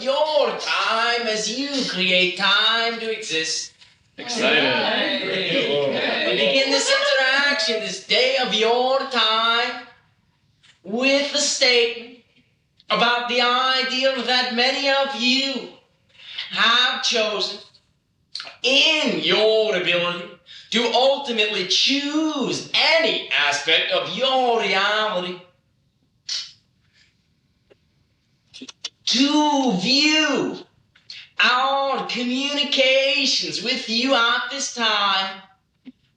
of your time as you create time to exist. Excited. We begin this interaction, this day of your time, with a statement about the idea that many of you have chosen in your ability to ultimately choose any aspect of your reality, to view our communications with you at this time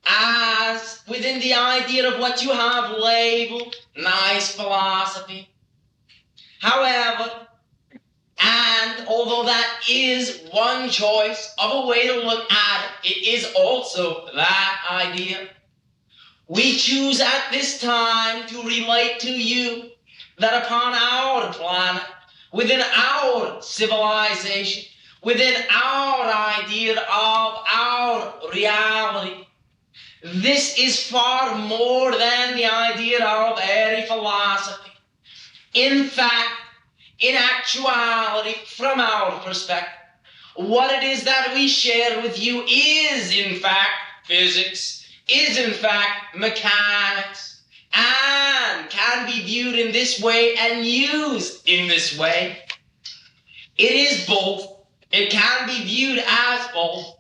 as within the idea of what you have labeled nice philosophy. However, and although that is one choice of a way to look at it, it is also that idea. We choose at this time to relate to you that upon our planet, within our civilization, within our idea of our reality, this is far more than the idea of airy philosophy. In fact, in actuality, from our perspective, what it is that we share with you is in fact physics, is in fact mechanics, and can be viewed in this way and used in this way. It is both. It can be viewed as both.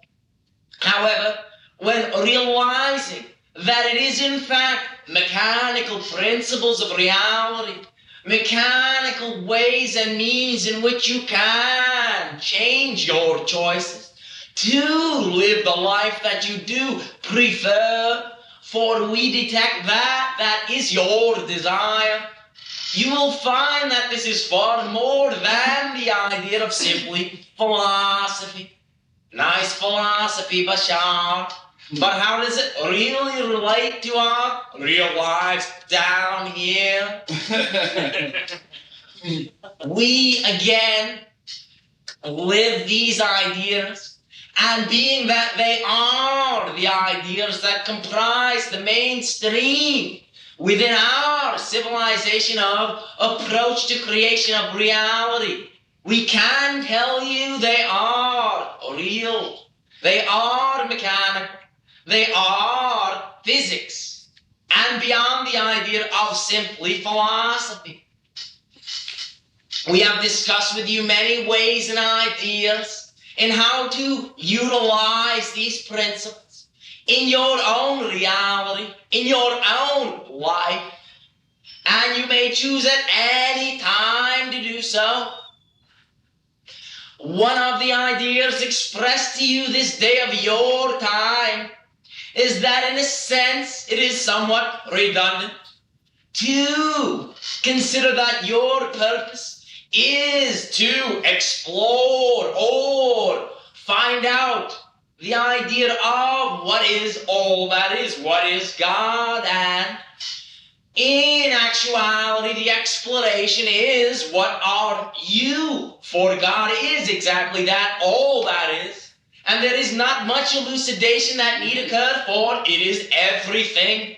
However, when realizing that it is in fact mechanical principles of reality, mechanical ways and means in which you can change your choices to live the life that you do prefer, for we detect that is your desire, you will find that this is far more than the idea of simply philosophy. Nice philosophy, Bashar. But how does it really relate to our real lives down here? We, again, live these ideas, and being that they are the ideas that comprise the mainstream within our civilization of approach to creation of reality, we can tell you they are real, they are mechanical, they are physics, and beyond the idea of simply philosophy. We have discussed with you many ways and ideas in how to utilize these principles in your own reality, in your own life, and you may choose at any time to do so. One of the ideas expressed to you this day of your time is that in a sense it is somewhat redundant to consider that your purpose is to explore or find out the idea of what is all that is, what is God, and in actuality the exploration is what are you, for God is exactly that, all that is. And there is not much elucidation that need occur, for it is everything.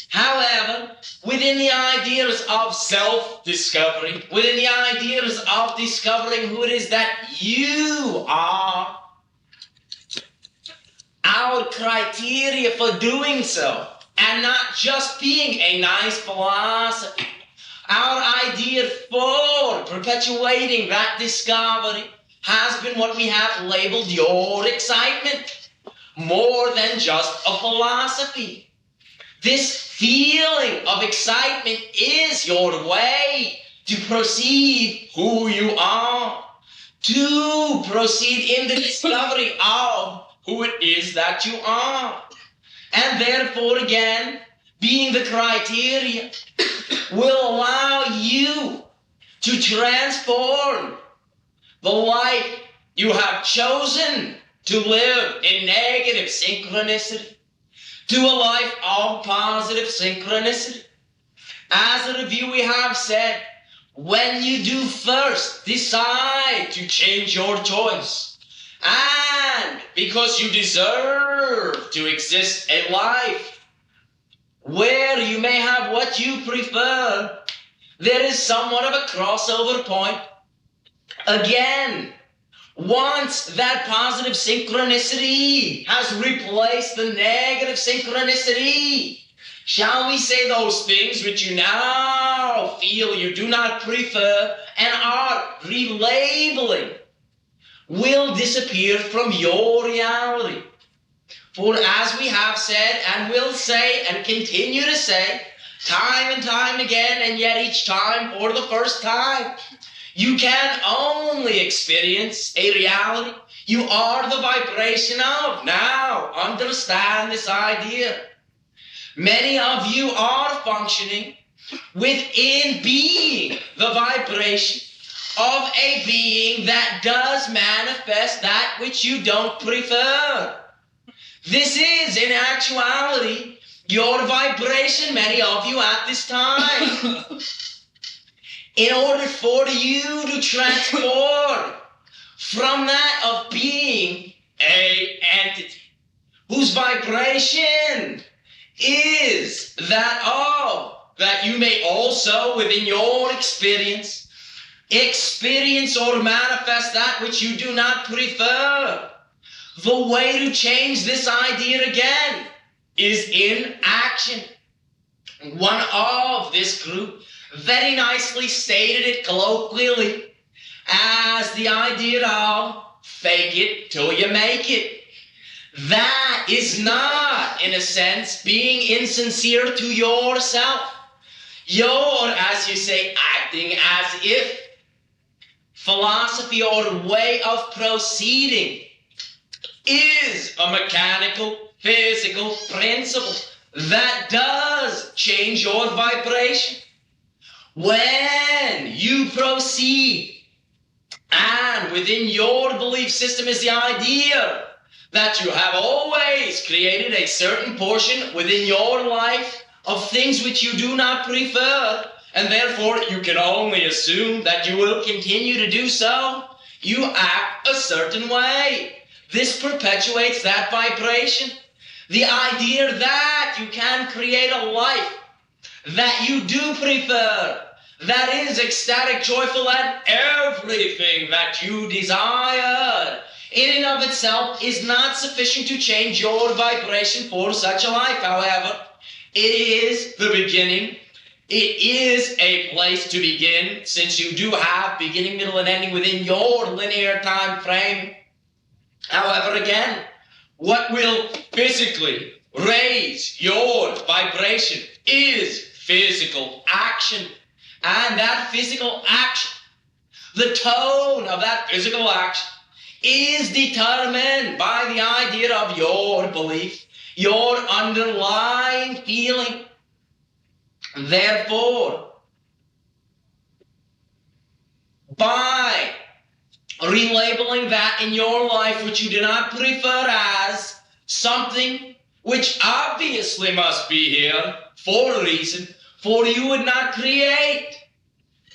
However, within the ideas of self-discovery, within the ideas of discovering who it is that you are, our criteria for doing so, and not just being a nice philosophy, our idea for perpetuating that discovery has been what we have labeled your excitement, more than just a philosophy. This feeling of excitement is your way to perceive who you are, to proceed in the discovery of who it is that you are. And therefore, again, being the criteria will allow you to transform the life you have chosen to live in negative synchronicity to a life of positive synchronicity. As a review, we have said, when you do first decide to change your choice, and because you deserve to exist a life where you may have what you prefer, there is somewhat of a crossover point, Again, once that positive synchronicity has replaced the negative synchronicity, shall we say those things which you now feel you do not prefer and are relabeling will disappear from your reality. For as we have said and will say and continue to say, time and time again, and yet each time for the first time, you can only experience a reality you are the vibration of. Now, understand this idea. Many of you are functioning within being the vibration of a being that does manifest that which you don't prefer. This is, in actuality, your vibration, many of you at this time. In order for you to transform from that of being an entity whose vibration is that of, that you may also within your experience or manifest that which you do not prefer. The way to change this idea again is in action. One of this group very nicely stated it colloquially as the idea of fake it till you make it. That is not, in a sense, being insincere to yourself. You're, as you say, acting as if philosophy or way of proceeding is a mechanical, physical principle that does change your vibration. When you proceed, and within your belief system is the idea that you have always created a certain portion within your life of things which you do not prefer, and therefore you can only assume that you will continue to do so, you act a certain way. This perpetuates that vibration. The idea that you can create a life that you do prefer, that is ecstatic, joyful, and everything that you desire, in and of itself is not sufficient to change your vibration for such a life. However, it is the beginning. It is a place to begin, since you do have beginning, middle, and ending within your linear time frame. However, again, what will physically raise your vibration is physical action. And that physical action, the tone of that physical action, is determined by the idea of your belief, your underlying feeling. Therefore, by relabeling that in your life which you do not prefer as something which obviously must be here for a reason, for you would not create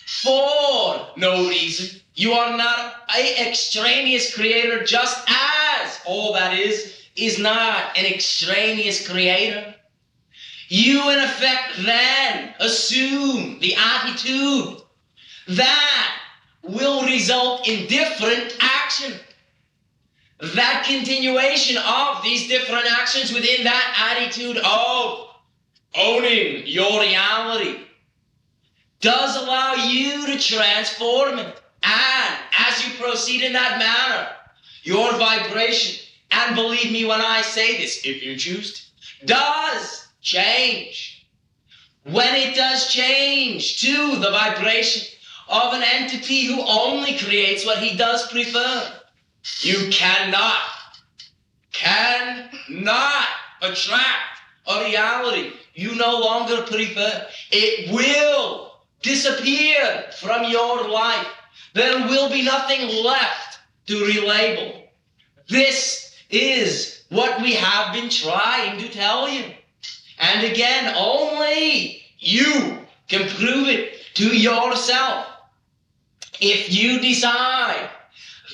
for no reason. You are not an extraneous creator, just as all that is not an extraneous creator. You, in effect, then assume the attitude that will result in different action. That continuation of these different actions within that attitude of owning your reality does allow you to transform it. And as you proceed in that manner, your vibration, and believe me when I say this, if you choose to, does change. When it does change to the vibration of an entity who only creates what he does prefer, you cannot attract a reality you no longer prefer. It will disappear from your life. There will be nothing left to relabel. This is what we have been trying to tell you. And again, only you can prove it to yourself. If you decide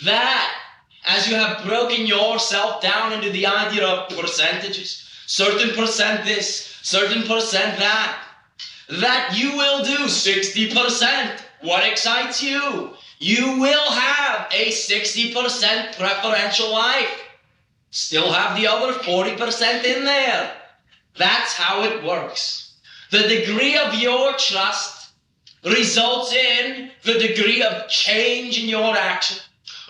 that, as you have broken yourself down into the idea of percentages, certain percent this, certain percent that you will do 60% what excites you. You will have a 60% preferential life. Still have the other 40% in there. That's how it works. The degree of your trust results in the degree of change in your action,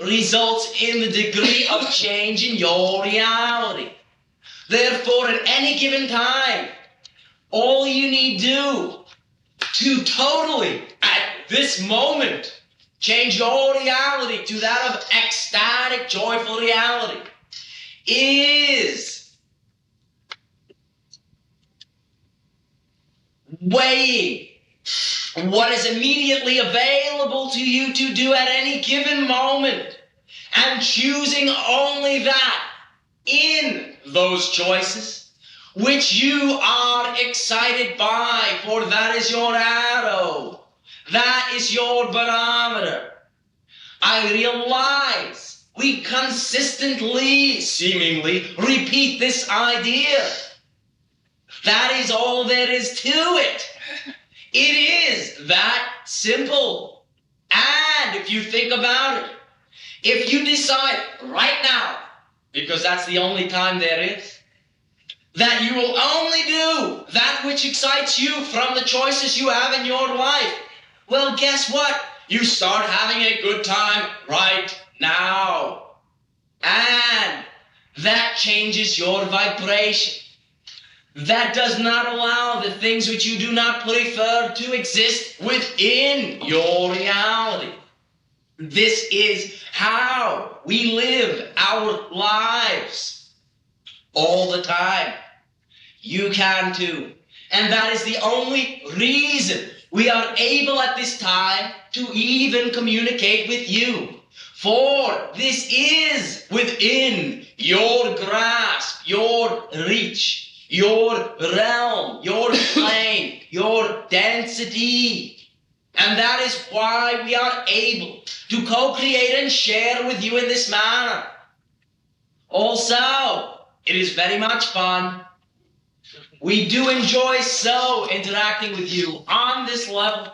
results in the degree of change in your reality. Therefore, at any given time, all you need do to totally, at this moment, change your reality to that of ecstatic, joyful reality is weighing what is immediately available to you to do at any given moment and choosing only that in those choices which you are excited by, for that is your arrow, that is your barometer. I realize we consistently, seemingly, repeat this idea. That is all there is to it. It is that simple. And if you think about it, if you decide right now, because that's the only time there is, that you will only do that which excites you from the choices you have in your life, well, guess what? You start having a good time right now. And that changes your vibration. That does not allow the things which you do not prefer to exist within your reality. This is how we live our lives all the time. You can too. And that is the only reason we are able at this time to even communicate with you. For this is within your grasp, your reach, your realm, your plane, your density. And that is why we are able to co-create and share with you in this manner. Also, it is very much fun. We do enjoy so interacting with you on this level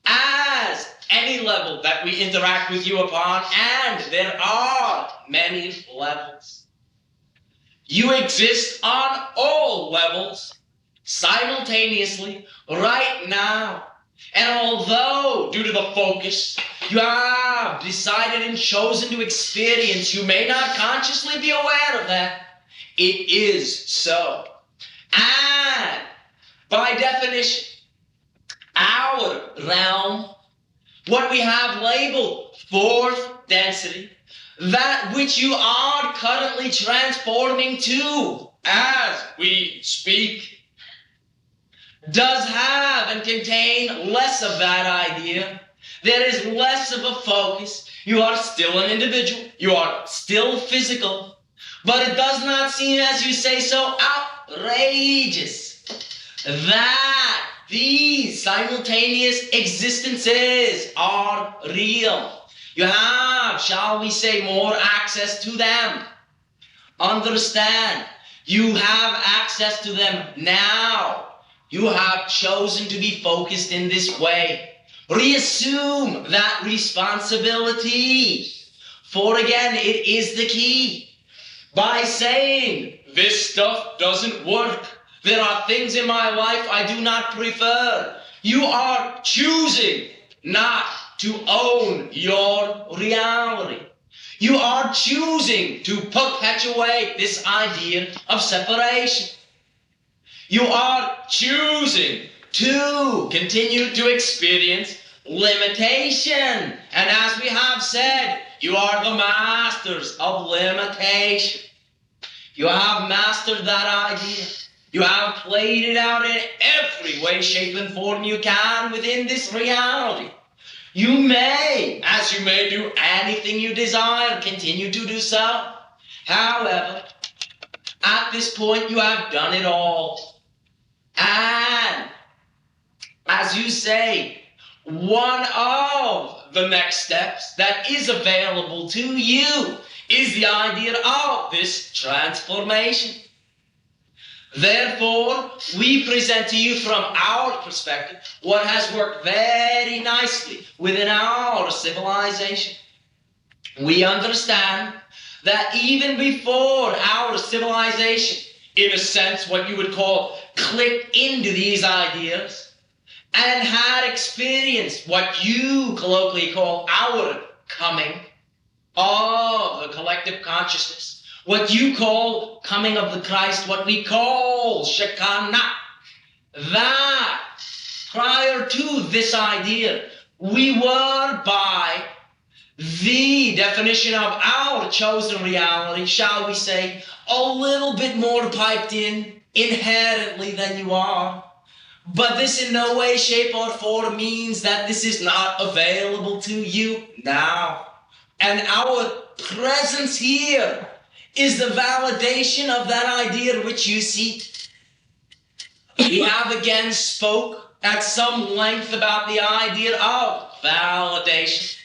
as any level that we interact with you upon, and there are many levels. You exist on all levels simultaneously right now. And although, due to the focus, you have decided and chosen to experience, you may not consciously be aware of that. It is so. And by definition, our realm, what we have labeled fourth density, that which you are currently transforming to as we speak, does have and contain less of that idea. There is less of a focus. You are still an individual. You are still physical. But it does not seem, as you say so, outrageous that these simultaneous existences are real. You have, shall we say, more access to them. Understand, you have access to them now. You have chosen to be focused in this way. Reassume that responsibility. For again, it is the key. By saying, this stuff doesn't work, there are things in my life I do not prefer, you are choosing not to own your reality. You are choosing to perpetuate this idea of separation. You are choosing to continue to experience limitation. And as we have said, you are the masters of limitation. You have mastered that idea. You have played it out in every way, shape, and form you can within this reality. You may, as you may do anything you desire, continue to do so. However, at this point you have done it all. And, as you say, one of the next steps that is available to you is the idea of this transformation. Therefore, we present to you from our perspective what has worked very nicely within our civilization. We understand that even before our civilization, in a sense, what you would call clicked into these ideas and had experienced what you colloquially call our coming of the collective consciousness, what you call coming of the Christ, what we call Shekinah, that prior to this idea, we were by the definition of our chosen reality, shall we say, a little bit more piped in inherently than you are. But this in no way, shape, or form means that this is not available to you now. And our presence here is the validation of that idea which you seek. We have again spoke at some length about the idea of validation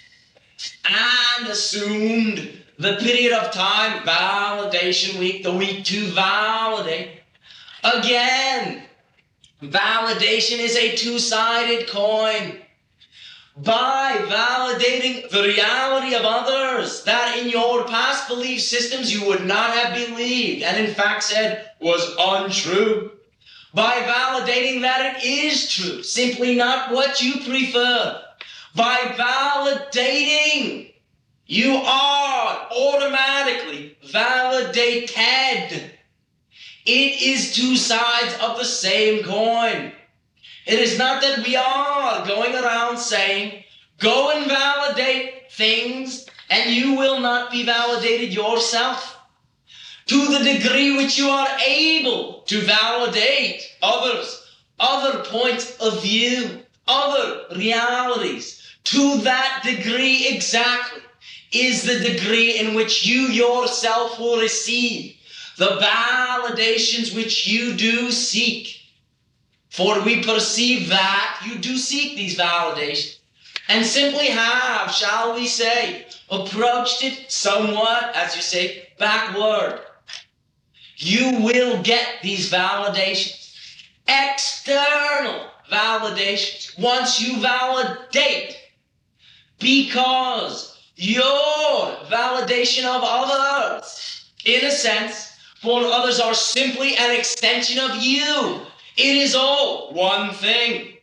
and assumed the period of time, validation week, the week to validate. Again, validation is a two-sided coin. By validating the reality of others that in your past belief systems you would not have believed and in fact said was untrue. By validating that it is true, simply not what you prefer. By validating, you are automatically validated. It is two sides of the same coin. It is not that we are going around saying, go and validate things and you will not be validated yourself. To the degree which you are able to validate others, other points of view, other realities, to that degree exactly is the degree in which you yourself will receive the validations which you do seek. For we perceive that you do seek these validations and simply have, shall we say, approached it somewhat, as you say, backward. You will get these validations, external validations, once you validate, because your validation of others, in a sense, for others are simply an extension of you. It is all one thing.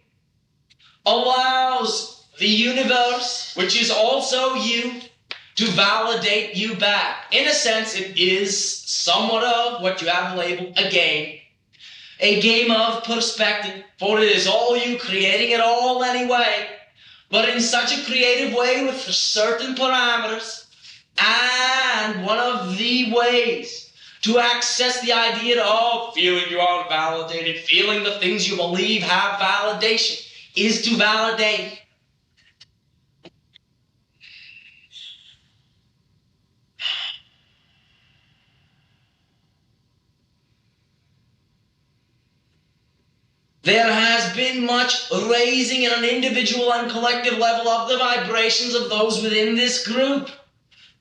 Allows the universe, which is also you, to validate you back. In a sense, it is somewhat of what you have labeled a game of perspective, for it is all you creating it all anyway, but in such a creative way with certain parameters. And one of the ways to access the idea of feeling you are validated, feeling the things you believe have validation, is to validate. There has been much raising in an individual and collective level of the vibrations of those within this group.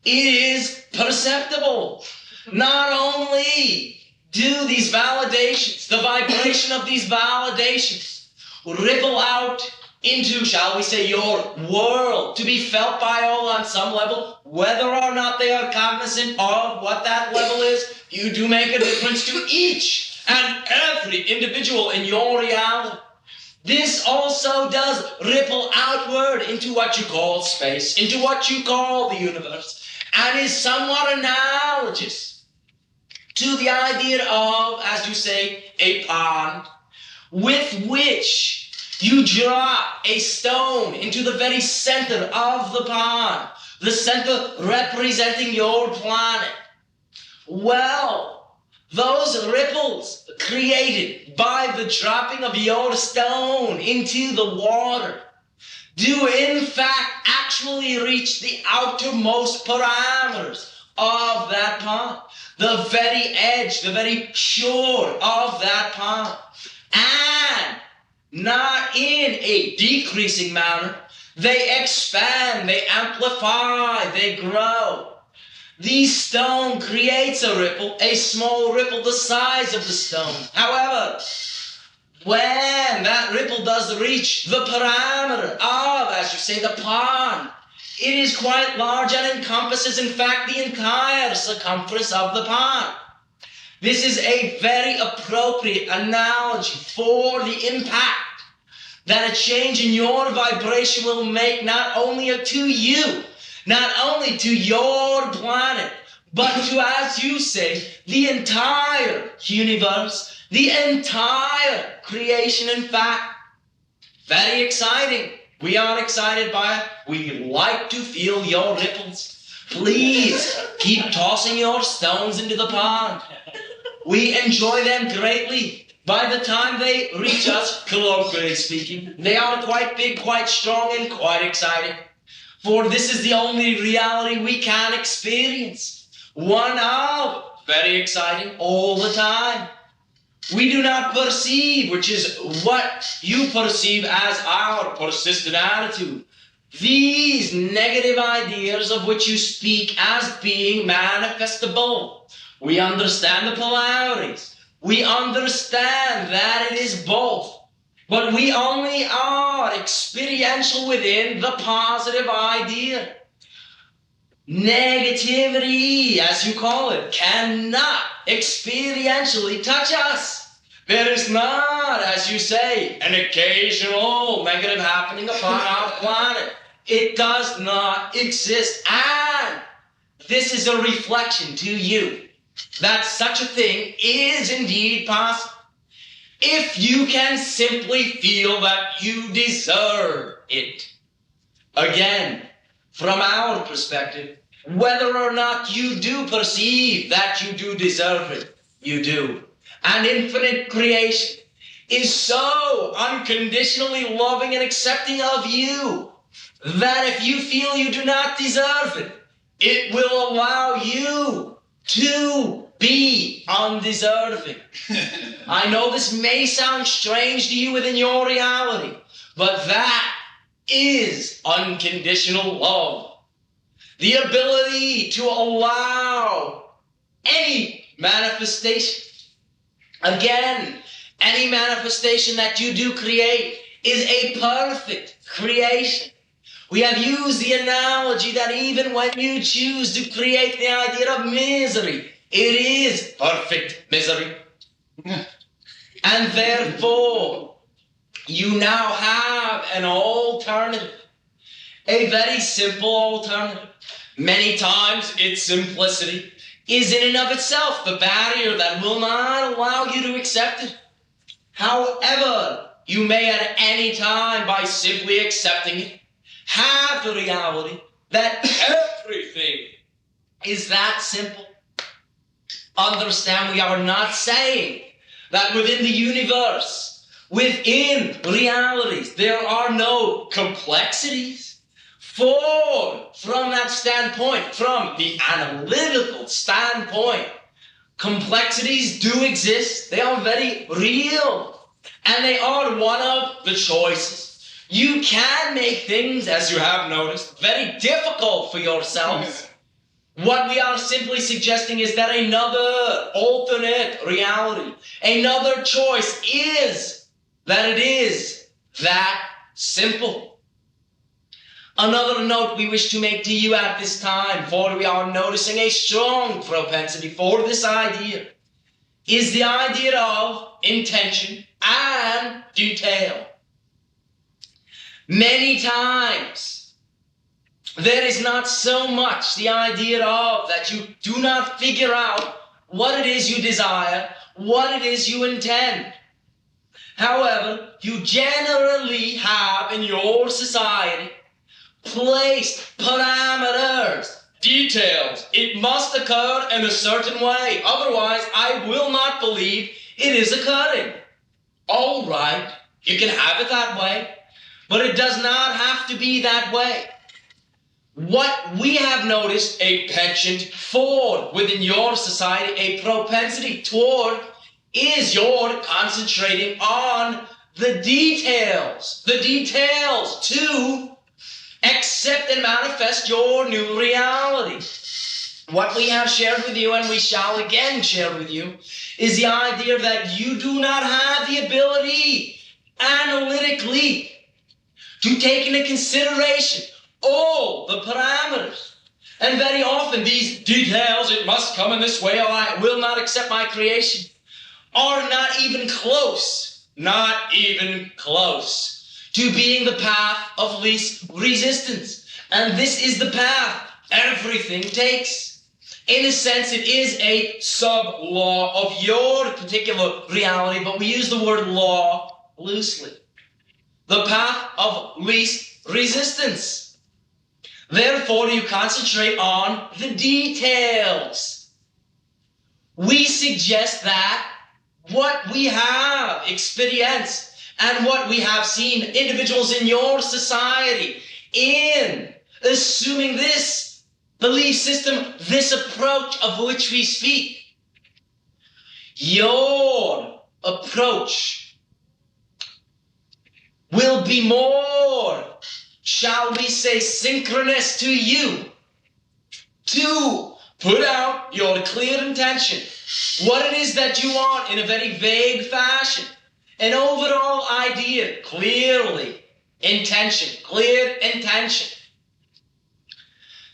It is perceptible. Not only do these validations, the vibration of these validations, ripple out into, shall we say, your world, to be felt by all on some level, whether or not they are cognizant of what that level is, you do make a difference to each and every individual in your reality. This also does ripple outward into what you call space, into what you call the universe, and is somewhat analogous to the idea of, as you say, a pond, with which you drop a stone into the very center of the pond, the center representing your planet. Well, those ripples created by the dropping of your stone into the water do in fact actually reach the outermost parameters of that pond, the very edge, the very shore of that pond, and not in a decreasing manner. They expand, they amplify, they grow. the stone creates a ripple, a small ripple the size of the stone. However, when that ripple does reach the parameter of, as you say, the pond, it is quite large and encompasses, in fact, the entire circumference of the pond. This is a very appropriate analogy for the impact that a change in your vibration will make not only to you, not only to your planet, but to, as you say, the entire universe, the entire creation, in fact. Very exciting. We are excited by it. We like to feel your ripples. Please keep tossing your stones into the pond. We enjoy them greatly. By the time they reach us, colloquially speaking, they are quite big, quite strong, and quite exciting. For this is the only reality we can experience. One of, very exciting, all the time. We do not perceive, which is what you perceive as our persistent attitude, these negative ideas of which you speak as being manifestable. We understand the polarities. We understand that it is both. But we only are experiential within the positive idea. Negativity, as you call it, cannot experientially touch us. There is not, as you say, an occasional negative happening upon our planet. It does not exist. And this is a reflection to you that such a thing is indeed possible. If you can simply feel that you deserve it. Again, from our perspective, whether or not you do perceive that you do deserve it, you do. And infinite creation is so unconditionally loving and accepting of you that if you feel you do not deserve it, it will allow you to be undeserving. I know this may sound strange to you within your reality, but that is unconditional love. The ability to allow any manifestation. Again, any manifestation that you do create is a perfect creation. We have used the analogy that even when you choose to create the idea of misery, it is perfect misery. And therefore, you now have an alternative, a very simple alternative. Many times its simplicity is in and of itself the barrier that will not allow you to accept it. However, you may at any time, by simply accepting it, have the reality that everything is that simple. Understand, we are not saying that within the universe, within realities, there are no complexities. For from that standpoint, from the analytical standpoint, complexities do exist. They are very real. And they are one of the choices. You can make things, as you have noticed, very difficult for yourselves. What we are simply suggesting is that another alternate reality, another choice is that it is that simple. Another note we wish to make to you at this time, for we are noticing a strong propensity for this idea, is the idea of intention and detail. Many times, there is not so much the idea of that you do not figure out what it is you desire, what it is you intend. However, you generally have in your society placed parameters, details. It must occur in a certain way. Otherwise, I will not believe it is occurring. All right, you can have it that way, but it does not have to be that way. What we have noticed a penchant for within your society, a propensity toward, is your concentrating on the details to accept and manifest your new reality. What we have shared with you, and we shall again share with you, is the idea that you do not have the ability analytically to take into consideration all the parameters. And very often these details, it must come in this way or I will not accept my creation, are not even close to being the path of least resistance. And this is the path everything takes. In a sense, it is a sub-law of your particular reality, but we use the word law loosely. The path of least resistance. Therefore, you concentrate on the details. We suggest that what we have experienced and what we have seen individuals in your society in assuming this belief system, this approach of which we speak, your approach will be more, shall we say, synchronous to you to put out your clear intention, what it is that you want in a very vague fashion, an overall idea, clear intention.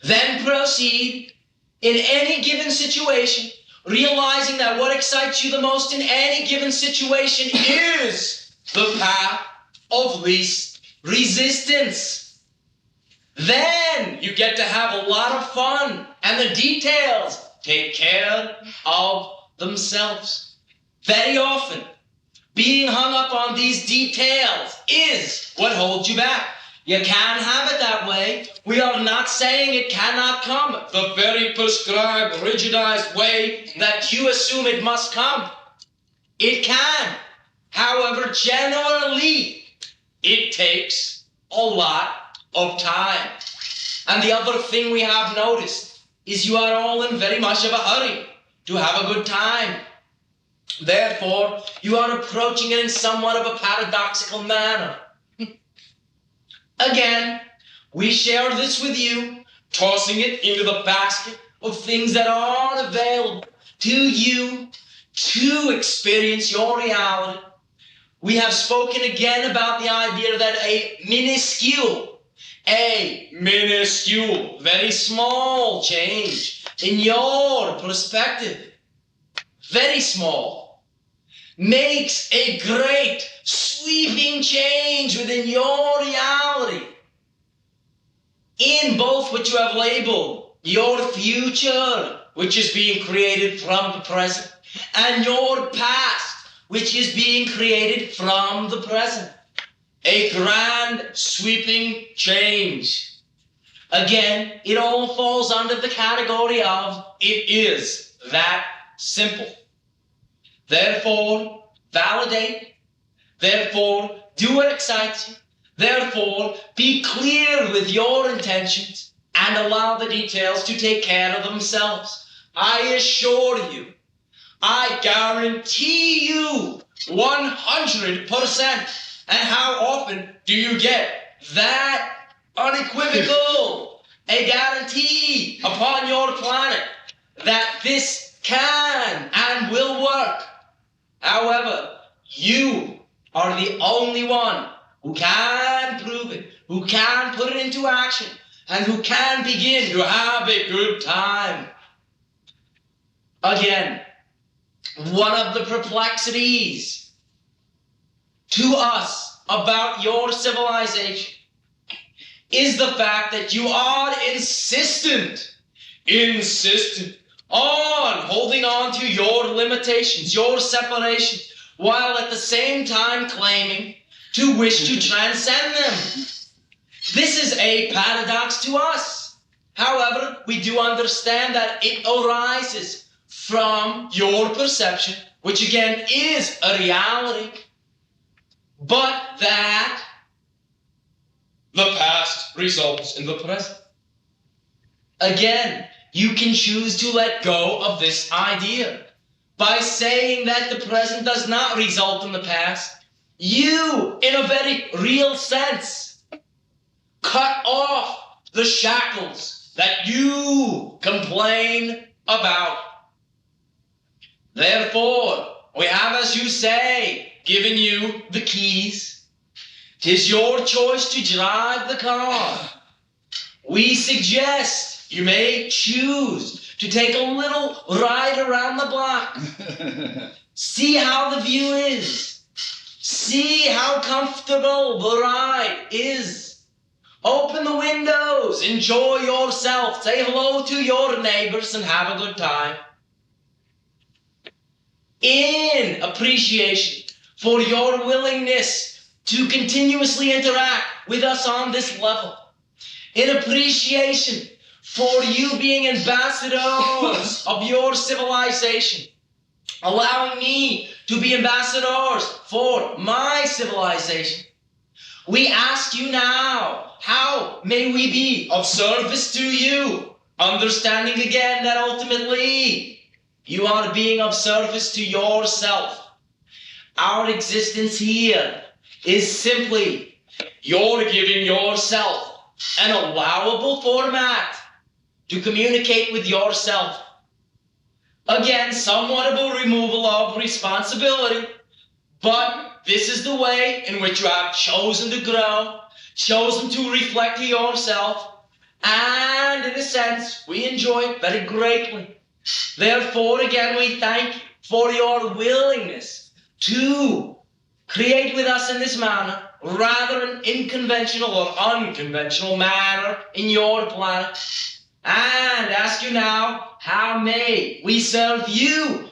Then proceed in any given situation, realizing that what excites you the most in any given situation is the path of least resistance. Then you get to have a lot of fun, and the details take care of themselves. Very often, being hung up on these details is what holds you back. You can have it that way. We are not saying it cannot come the very prescribed, rigidized way that you assume it must come. It can. However, generally, it takes a lot of time. And the other thing we have noticed is you are all in very much of a hurry to have a good time. Therefore, you are approaching it in somewhat of a paradoxical manner. Again, we share this with you, tossing it into the basket of things that are available to you to experience your reality. We have spoken again about the idea that a minuscule, very small change in your perspective, very small, makes a great sweeping change within your reality in both what you have labeled your future, which is being created from the present, and your past, which is being created from the present. A grand sweeping change. Again, it all falls under the category of it is that simple. Therefore, validate. Therefore, do what excites you. Therefore, be clear with your intentions and allow the details to take care of themselves. I assure you, I guarantee you 100%. And how often do you get that unequivocal, a guarantee upon your planet that this can and will work? However, you are the only one who can prove it, who can put it into action, and who can begin to have a good time. Again, one of the perplexities to us about your civilization is the fact that you are insistent on holding on to your limitations, your separations, while at the same time claiming to wish to transcend them. This is a paradox to us. However, we do understand that it arises from your perception, which again is a reality, but that the past results in the present. Again, you can choose to let go of this idea. By saying that the present does not result in the past, you, in a very real sense, cut off the shackles that you complain about. Therefore, we have, as you say, given you the keys. 'Tis your choice to drive the car. We suggest you may choose to take a little ride around the block. See how the view is. See how comfortable the ride is. Open the windows, enjoy yourself, say hello to your neighbors and have a good time. In appreciation for your willingness to continuously interact with us on this level. In appreciation for you being ambassadors of your civilization. Allowing me to be ambassadors for my civilization. We ask you now, how may we be of service to you? Understanding again that ultimately, you are being of service to yourself. Our existence here is simply you're giving yourself an allowable format to communicate with yourself. Again, somewhat of a removal of responsibility, but this is the way in which you have chosen to grow, chosen to reflect to yourself, and in a sense, we enjoy it very greatly. Therefore, again, we thank you for your willingness to create with us in this manner, rather an unconventional or unconventional manner in your planet. And ask you now, how may we serve you